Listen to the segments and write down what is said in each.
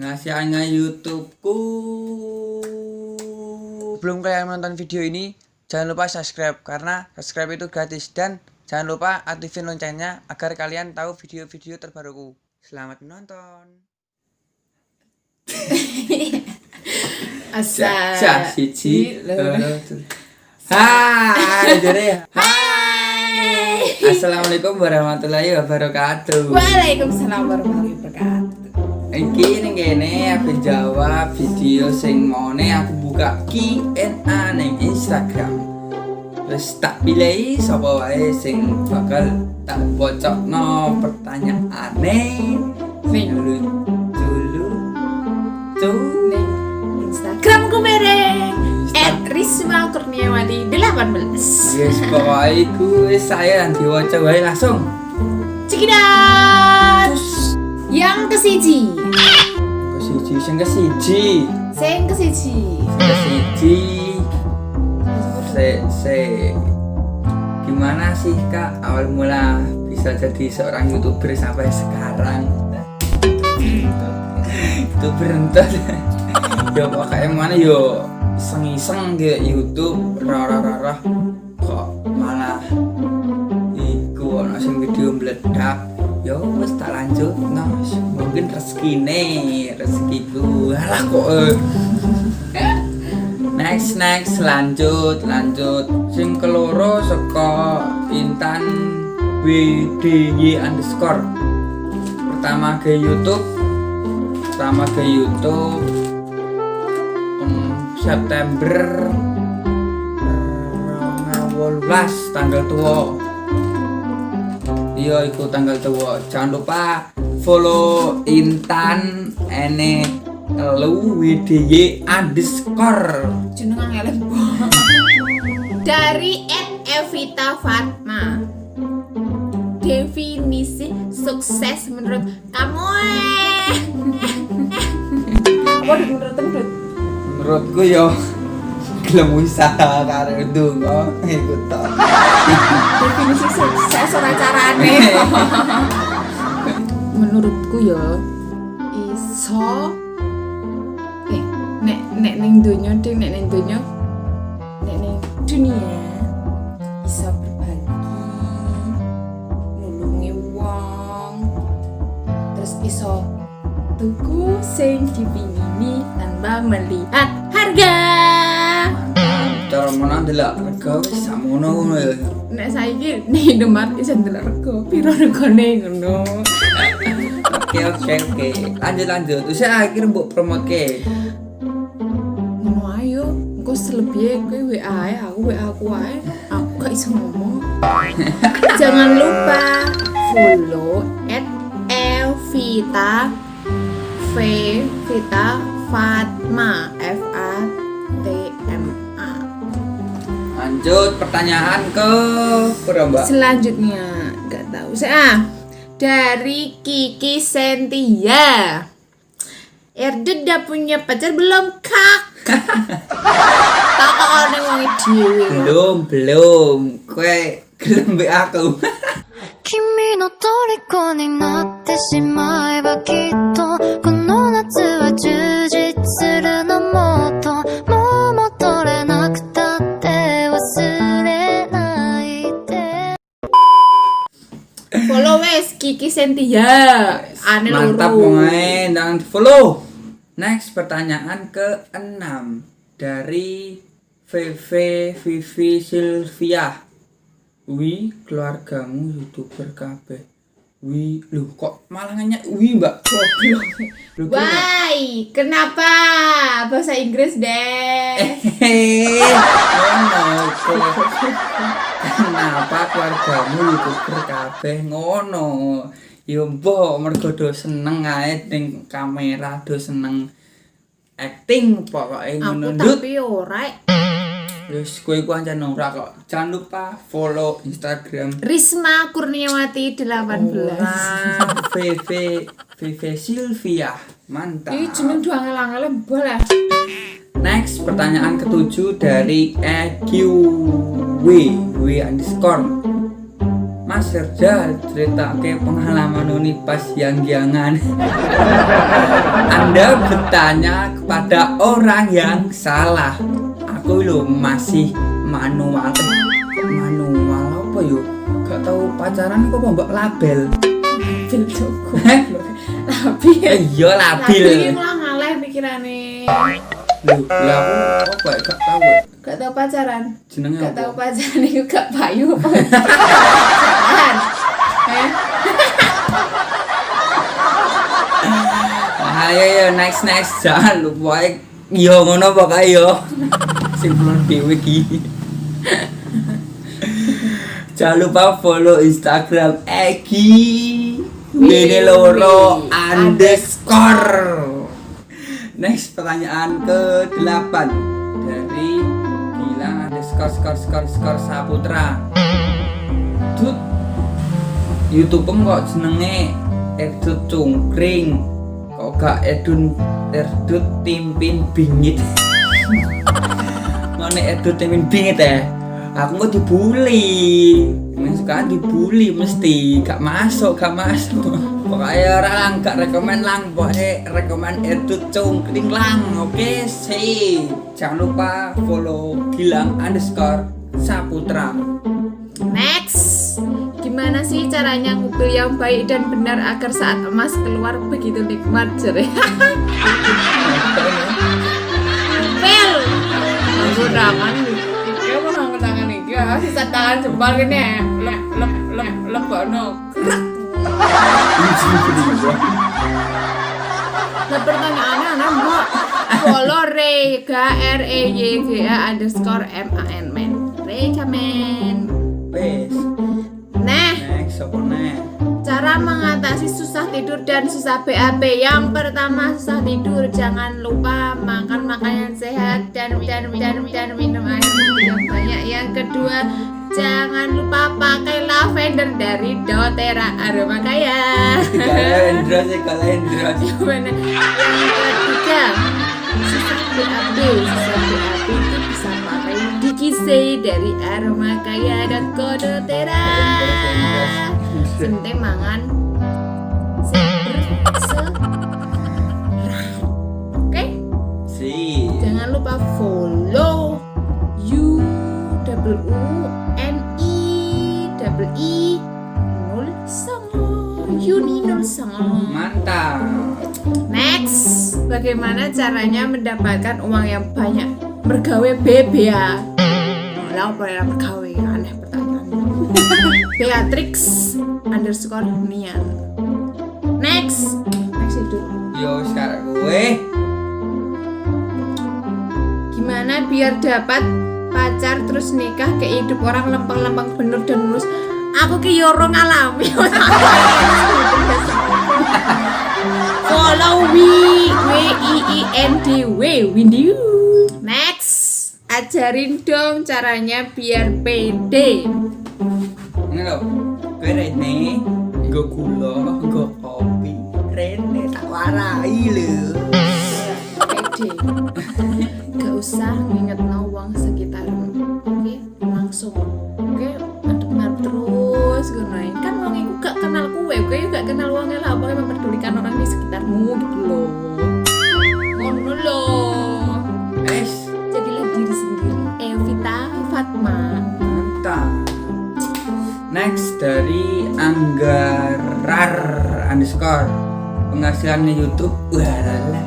ngasihannya YouTubeku. Sebelum kalian menonton video ini, jangan lupa subscribe karena subscribe itu gratis dan jangan lupa aktifin loncengnya agar kalian tahu video-video terbaruku. Selamat menonton. Siji Hai jare. Hai. Assalamualaikum warahmatullahi wabarakatuh. Waalaikumsalam warahmatullahi wabarakatuh. Iki ning kene aku jawab video sing ngene aku buka Q&A ning Instagram. Terus tak pilih sapa wae sing bakal tak bocokno pertanyaane Ning dulu ning Instagramku mereng @rismakurniawati 18. Yes, pokoknya iku wis saya yang diwaca wae langsung. Cekidat. Yang kesiji. Sing kesiji. Gimana sih Kak awal mula bisa jadi seorang YouTuber sampai sekarang? YouTuber entar. Yo pokoknya mana yo iseng-iseng ke YouTube rara kok malah iku ono sing video meledak. Yo wis tak lanjut mungkin rezekiku alah kok next lanjut sing keloro saka Intan WDY_. pertama ke YouTube September 2018 tanggal tua. Iya iku tanggal tua. Jangan lupa follow Intan WDY_. Jenengan elek. Dari @evita fatma. Definisi sukses menurut kamu? Apa menurut? Menurutku yo gelem usaha karo ndonga iku to. Definisi sukses ora carane. Menurutku ya iso nek ning dunya iso berbagi, nulungi wong, terus iso tuku sing dipingini tanpa melihat harga. Cara mana ndelok rega wis samono ya. Nek saiki ning Indomaret iso ndelok rega, piro regane ngono. Oke. Lanjut. Terus akhir mbok promoke. Ngono ayo, engko selebihnya kowe WA ae, aku WA aku ae. Aku gak iso ngomong. Jangan lupa follow @evita Fatma FATMA. Lanjut pertanyaan ke Mbak. Selanjutnya nggak tahu saya dari Kiki Sentia. Erde udah punya pacar belum kak? Tak kok ning wong dhewe. Belum. Kowe gelem mbek aku. 君の虜になってしまえばきっとこの夏は充実するのもっともう戻れなくたって忘れないで Follow wes Kiki Sentia. Ane Mantap loro. pemain, jangan di follow. Next pertanyaan ke-6 dari Vivi Sylvia. Wi keluargamu YouTuber kabeh. Wi lu kok malah nanya wi Mbak? Goblok. Why? Kenapa? Bahasa Inggris deh. Kenapa keluargamu YouTuber kabeh ngono? Ya mbok mergo do seneng ae ning kamera, do seneng acting pokoke ngono. Aku tapi ora. Terus kowe ku ancen ora kok. Jangan lupa follow Instagram Risma Kurniawati 18. Vivi Sylvia. Mantap. Ini jeneng doang-angel boleh. Next pertanyaan ke-7 dari EQW. Mas Serja ceritake pengalaman uni pas yang-yangan. Anda bertanya kepada orang yang salah. Aku lo masih manual apa yuk? Gak tahu pacaran kok mbak label. Labil cukup. Heh? Labil. Iya Labil labil. iki malah ngaleh pikirane. Loh, lah aku apa gak tahu. Gak tahu pacaran. Jenenge Gak apa? tahu pacaran itu gak payu apa. Pacaran. Ayo next jangan lupa yo ngono pokoke yo. Simpulan dhewe iki. Jangan lupa follow Instagram Egi Winiloro _ Next pertanyaan ke-8 dari Gilang _ Saputra. Dut YouTube kok jenenge Erdut Cungkring. Kok gak Erdut Timpin Bingit. Mana Erdut Timpin Bingit ya? Aku mau dibully. Suka dibully mesti gak masuk. Pokoknya orang gak rekomen lang, pokoknya rekomen Erdut Cungkring lang. Oke, sih. Jangan lupa follow Gilang _ Saputra. Next, gimana sih caranya ngupil yang baik dan benar agar saat emas keluar begitu nikmat jere? Ngupil, menggunakan dia menggunakan tangan ini, sisa tangan jempol gini, lebokno. Nah pertanyaannya anak mbak, follow Rega REYGA _ MAN Rega men. Wes. Nah, Next apa nih? cara mengatasi susah tidur dan susah BAB. Yang pertama susah tidur, jangan lupa makan makanan sehat dan minum air putih yang banyak. Yang kedua, jangan lupa pakai lavender dari doTERRA aroma kaya. Kalian Indra. Gimana? Yang ketiga, susah BAB itu bisa pakai Dikise dari aroma kaya dan doTERRA. Penting mangan oke? Jangan lupa follow UNI09 Mantap. Next, bagaimana caranya mendapatkan uang yang banyak? Bergawe BBA. Lah apa ya bergawe? Aneh pertanyaannya. Beatrix _ Nian. Next itu. Yo sekarang gue. Gimana biar dapat pacar terus nikah ke hidup orang lempeng-lempeng bener dan mulus? Aku ki yo ora ngalami. Follow Windy. Next, ajarin dong caranya biar pede. Ini loh, gue Rene, gue gula, gue kopi. Rene tak warai lho. Pede. Gak usah nginget uang sekitar. Oke, langsung. Oke, ngadep terus gunain. Kan wong iku gak kenal kowe gak kenal wongnya lah, pokoknya memperdulikan orang di sekitarmu gitu loh. Ngono loh. Jadilah diri sendiri. Evita Fatma. Mantap. Next dari Anggarar _ penghasilannya YouTube. Walah,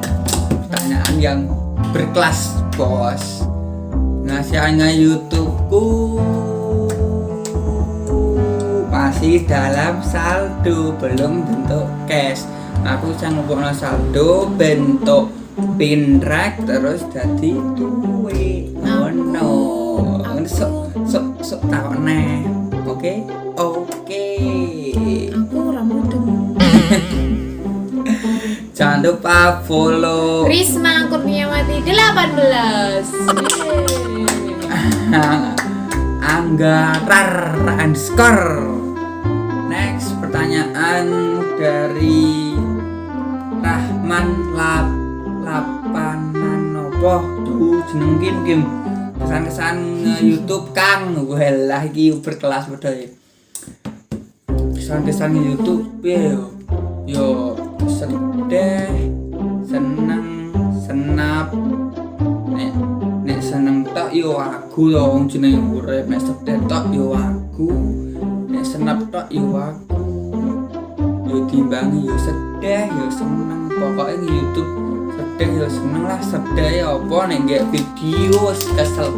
pertanyaan yang berkelas bos. Penghasilannya YouTubeku masih dalam saldo, belum bentuk cash. Aku sang ngubungno saldo bentuk pinrek terus jadi duwe. Ngono. Sok takone. Oke. Aku ora mudeng. Jangan lupa follow Risma Kurniawati 18. Anggarar _ Next pertanyaan dari Rahman Lapanan nopo tuh jeneng Kim kesan-kesan YouTube Kang. Walah iki berkelas padha. Kesan-kesan YouTube yo sedih senap nek seneng tok yo aku yo wong jenenge urip, nek sedih tok yo aku, nek senap tok yo aku, yo timbangi yo sedih yo seneng, pokoknya di YouTube sedih yo seneng lah, sedih ya apa nek nggak video kesel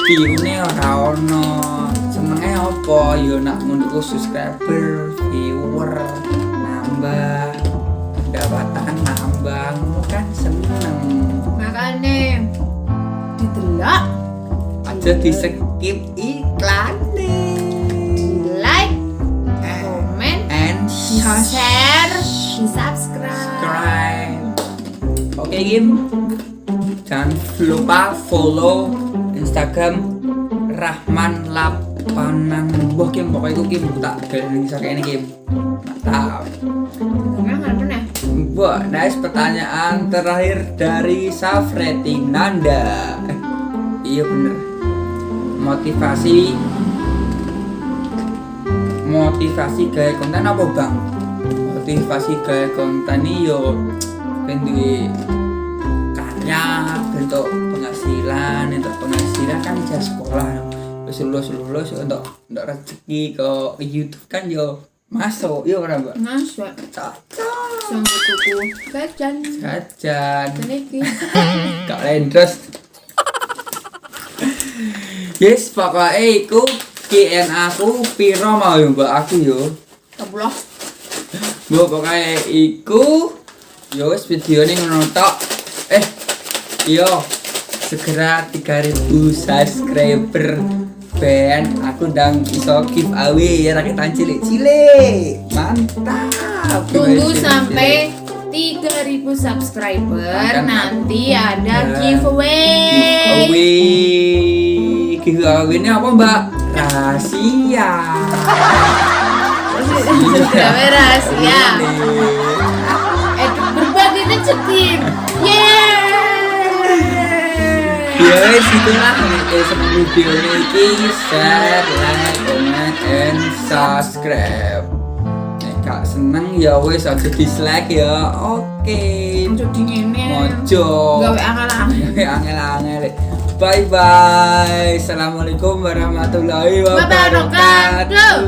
view-ne ora ono, senenge apa yo nak menurutku subscriber, viewer nambah, pendapatan nambah kan seneng. Makanya didelok Aja di skip iklan nih. di like, komen, And share, di subscribe. Oke Kim, jangan lupa follow Instagram Rahman Lapanan. Wah Kim, pokoknya itu Kim tak galing sakene Kim. Mantap. Gimana pernah? Wah, nice pertanyaan terakhir dari Safreti Nanda. Iya bener. Motivasi gaya konten apa bang? Motivasi gaya konten ini yo duwe karya, bentuk penghasilan kan ijazah sekolah. Terus lulus untuk rezeki ke YouTube kan yo masuk, yo ora mbak? Masuk. Cocok. Sama bukuku jajan. Ini Kak Lendros. Yes, pokoknya iku Q&A aku piro mau yo mbak aku yo. Kebloh. Mbak pokoknya iku yo wis videone ngono tok. Yo segera 3.000 subscriber ben aku ndang iso giveaway rakitan cilik-cilik. Mantap. Tunggu sampai 3.000 subscriber, nanti ada giveaway. Giveaway ini apa mbak? Rahasia. Rahasia. Berbagi rezeki. Ya wes itulah sama video ini, share, like, comment, and subscribe. Kak seneng ya wes aja dislike ya. Oke. Mojo dingene. Mojo. Gawe angel-angel. Bye bye. Assalamualaikum warahmatullahi wabarakatuh.